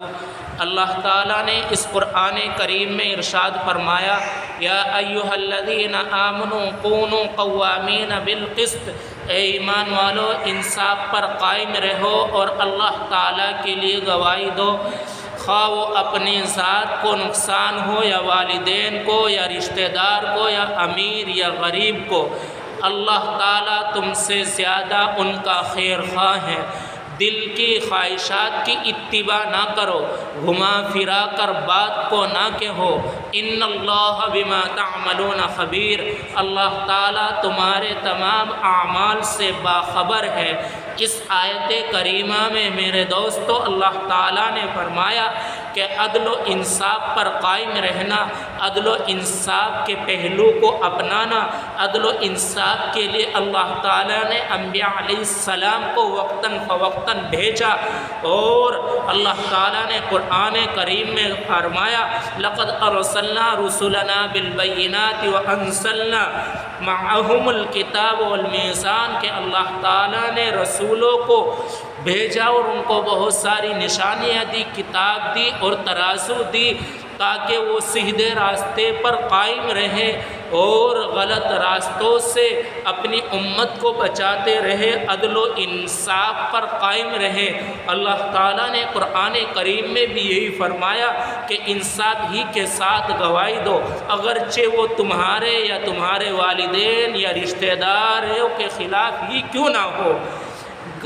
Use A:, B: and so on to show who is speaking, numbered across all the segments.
A: اللہ تعالیٰ نے اس قرآن کریم میں ارشاد فرمایا، یا ایھا الذین آمنوا کونوا قوامین بالقسط، اے ایمان والو انصاف پر قائم رہو اور اللہ تعالیٰ کے لیے گواہی دو، خواہ وہ اپنی ذات کو نقصان ہو یا والدین کو یا رشتہ دار کو یا امیر یا غریب کو، اللہ تعالیٰ تم سے زیادہ ان کا خیر خواہ ہے۔ دل کی خواہشات کی اتباع نہ کرو، گھما پھرا کر بات کو نہ کہو، ان اللہ بما تعملون خبیر، اللہ تعالیٰ تمہارے تمام اعمال سے باخبر ہے۔ اس آیت کریمہ میں میرے دوستو اللہ تعالیٰ نے فرمایا کہ عدل و انصاف پر قائم رہنا، عدل و انصاف کے پہلو کو اپنانا، عدل و انصاف کے لیے اللہ تعالیٰ نے انبیاء علیہ السلام کو وقتاً فوقتاً بھیجا، اور اللہ تعالیٰ نے قرآن کریم میں فرمایا، لقد ارسلنا رسلنا بالبینات وانزلنا معهم الکتاب والمیزان، کہ اللہ تعالیٰ نے رسولوں کو بھیجا اور ان کو بہت ساری نشانیاں دی، کتاب دی اور ترازو دی، تاکہ وہ سیدھے راستے پر قائم رہے اور غلط راستوں سے اپنی امت کو بچاتے رہے، عدل و انصاف پر قائم رہے۔ اللہ تعالیٰ نے قرآن کریم میں بھی یہی فرمایا کہ انصاف ہی کے ساتھ گواہی دو، اگرچہ وہ تمہارے یا تمہارے والدین یا رشتہ داروں کے خلاف ہی کیوں نہ ہو۔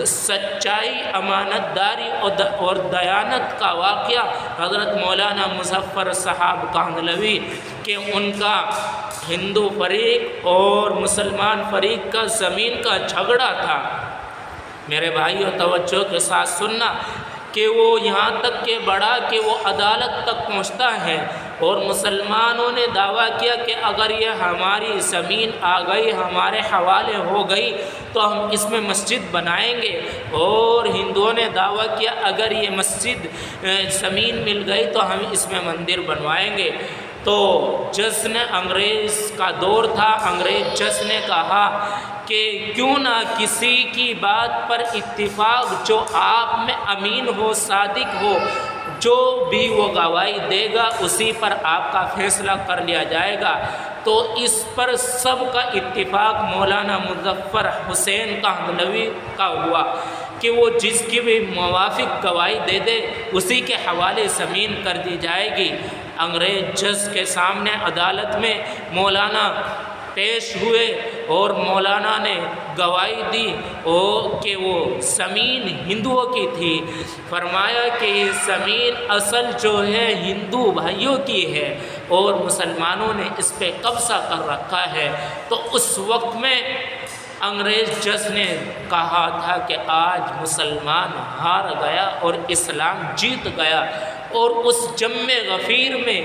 A: سچائی، امانت داری اور دیانت کا واقعہ حضرت مولانا مظفر صاحب کاندھلوی کہ ان کا ہندو فریق اور مسلمان فریق کا زمین کا جھگڑا تھا۔ میرے بھائیو توجہ کے ساتھ سننا کہ وہ یہاں تک کہ بڑھا کہ وہ عدالت تک پہنچتا ہے، اور مسلمانوں نے دعویٰ کیا کہ اگر یہ ہماری زمین آ گئی، ہمارے حوالے ہو گئی تو ہم اس میں مسجد بنائیں گے، اور ہندوؤں نے دعویٰ کیا اگر یہ مسجد زمین مل گئی تو ہم اس میں مندر بنوائیں گے۔ تو جج نے، انگریز کا دور تھا، انگریز جج نے کہا کہ کیوں نہ کسی کی بات پر اتفاق، جو آپ میں امین ہو، صادق ہو، جو بھی وہ گواہی دے گا اسی پر آپ کا فیصلہ کر لیا جائے گا۔ تو اس پر سب کا اتفاق مولانا مظفر حسین کاندھلوی کا ہوا کہ وہ جس کی بھی موافق گواہی دے دے اسی کے حوالے زمین کر دی جائے گی۔ انگریز جج کے سامنے عدالت میں مولانا پیش ہوئے اور مولانا نے گواہی دی کہ وہ زمین ہندوؤں کی تھی۔ فرمایا کہ یہ زمین اصل جو ہے ہندو بھائیوں کی ہے اور مسلمانوں نے اس پہ قبضہ کر رکھا ہے۔ تو اس وقت میں انگریز جج نے کہا تھا کہ آج مسلمان ہار گیا اور اسلام جیت گیا، اور اس جم غفیر میں،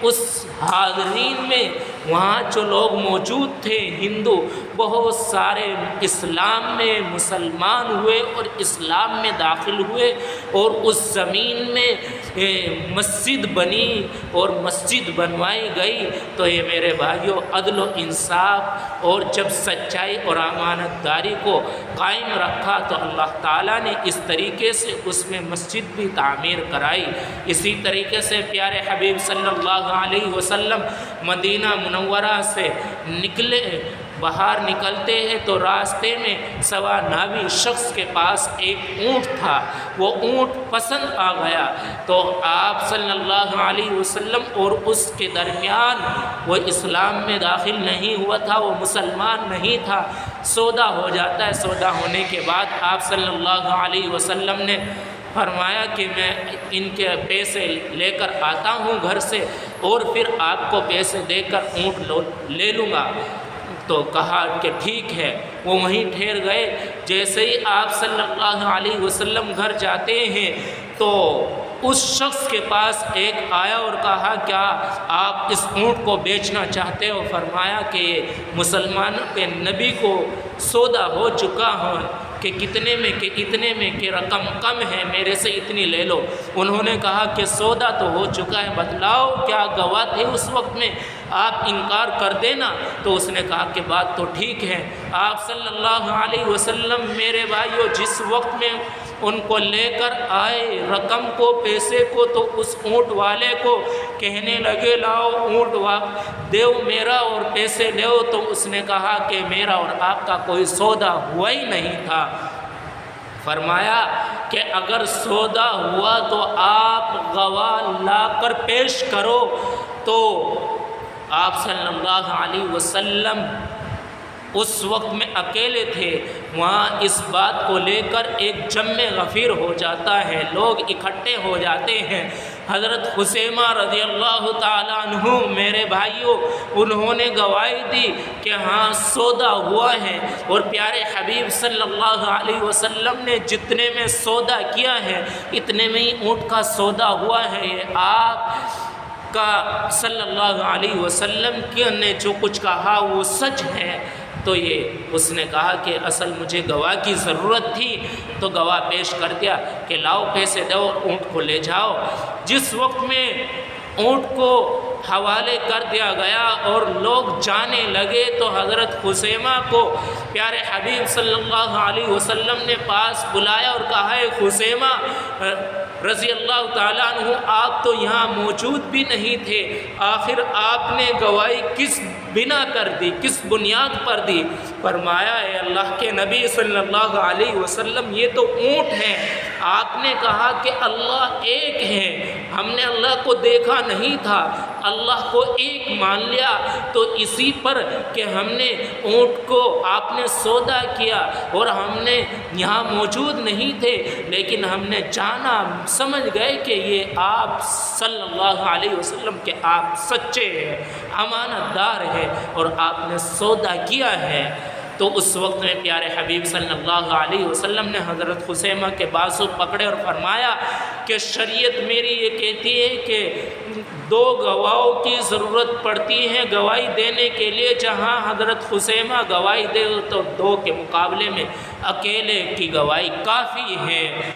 A: اس حاضرین میں، وہاں جو لوگ موجود تھے ہندو، بہت سارے اسلام میں مسلمان ہوئے اور اسلام میں داخل ہوئے، اور اس زمین میں مسجد بنی اور مسجد بنوائی گئی۔ تو یہ میرے بھائیوں عدل و انصاف اور جب سچائی اور امانت داری کو قائم رکھا تو اللہ تعالیٰ نے اس طریقے سے اس میں مسجد بھی تعمیر کرائی۔ اسی طریقے سے پیارے حبیب صلی اللہ علیہ وسلم مدینہ منورہ سے نکلے، باہر نکلتے ہیں تو راستے میں سوا ناوی شخص کے پاس ایک اونٹ تھا، وہ اونٹ پسند آ گیا تو آپ صلی اللہ علیہ وسلم اور اس کے درمیان، وہ اسلام میں داخل نہیں ہوا تھا، وہ مسلمان نہیں تھا، سودا ہو جاتا ہے۔ سودا ہونے کے بعد آپ صلی اللہ علیہ وسلم نے فرمایا کہ میں ان کے پیسے لے کر آتا ہوں گھر سے اور پھر آپ کو پیسے دے کر اونٹ لے لوں گا۔ تو کہا کہ ٹھیک ہے، وہ وہیں ٹھہر گئے۔ جیسے ہی آپ صلی اللہ علیہ وسلم گھر جاتے ہیں تو اس شخص کے پاس ایک آیا اور کہا کیا آپ اس اونٹ کو بیچنا چاہتے ہو؟ فرمایا کہ مسلمانوں کے نبی کو سودا ہو چکا ہو کہ کتنے میں، کہ اتنے میں، کہ رقم کم ہے، میرے سے اتنی لے لو۔ انہوں نے کہا کہ سودا تو ہو چکا ہے، بتلاؤ کیا گواہ تھے اس وقت میں، آپ انکار کر دینا۔ تو اس نے کہا کہ بات تو ٹھیک ہے۔ آپ صلی اللہ علیہ وسلم میرے بھائیو جس وقت میں ان کو لے کر آئے رقم کو، پیسے کو، تو اس اونٹ والے کو کہنے لگے لاؤ اونٹ دیو میرا اور پیسے لیو، تو اس نے کہا کہ میرا اور آپ کا کوئی سودا ہوا ہی نہیں تھا۔ فرمایا کہ اگر سودا ہوا تو آپ گواہ لا کر پیش کرو۔ تو آپ صلی اللہ علیہ وسلم اس وقت میں اکیلے تھے، وہاں اس بات کو لے کر ایک جمع غفیر ہو جاتا ہے، لوگ اکٹھے ہو جاتے ہیں۔ حضرت خثیمہ رضی اللہ تعالیٰ عنہ میرے بھائیوں، انہوں نے گواہی دی کہ ہاں سودا ہوا ہے، اور پیارے حبیب صلی اللہ علیہ وسلم نے جتنے میں سودا کیا ہے اتنے میں ہی اونٹ کا سودا ہوا ہے۔ یہ آپ کا صلی اللہ علیہ وسلم نے جو کچھ کہا وہ سچ ہے۔ تو یہ اس نے کہا کہ اصل مجھے گواہ کی ضرورت تھی، تو گواہ پیش کر دیا کہ لاؤ پیسے دو اور اونٹ کو لے جاؤ۔ جس وقت میں اونٹ کو حوالے کر دیا گیا اور لوگ جانے لگے تو حضرت خثیمہ کو پیارے حبیب صلی اللہ علیہ وسلم نے پاس بلایا اور کہا ہے خثیمہ رضی اللہ تعالیٰ عنہ، آپ تو یہاں موجود بھی نہیں تھے، آخر آپ نے گواہی کس بنا کر دی، کس بنیاد پر دی؟ فرمایا ہے اللہ کے نبی صلی اللہ علیہ وسلم یہ تو اونٹ ہیں، آپ نے کہا کہ اللہ ایک ہے، ہم نے اللہ کو دیکھا نہیں تھا، اللہ کو ایک مان لیا، تو اسی پر کہ ہم نے اونٹ کو آپ نے سودا کیا اور ہم نے یہاں موجود نہیں تھے، لیکن ہم نے جانا سمجھ گئے کہ یہ آپ صلی اللہ علیہ وسلم کے آپ سچے ہیں، امانت دار ہیں اور آپ نے سودا کیا ہے۔ تو اس وقت میں پیارے حبیب صلی اللہ علیہ وسلم نے حضرت خثیمہ کے بازو پکڑے اور فرمایا کہ شریعت میری یہ کہتی ہے کہ دو گواہوں کی ضرورت پڑتی ہے گواہی دینے کے لیے، جہاں حضرت خثیمہ گواہی دے تو دو کے مقابلے میں اکیلے کی گواہی کافی ہے۔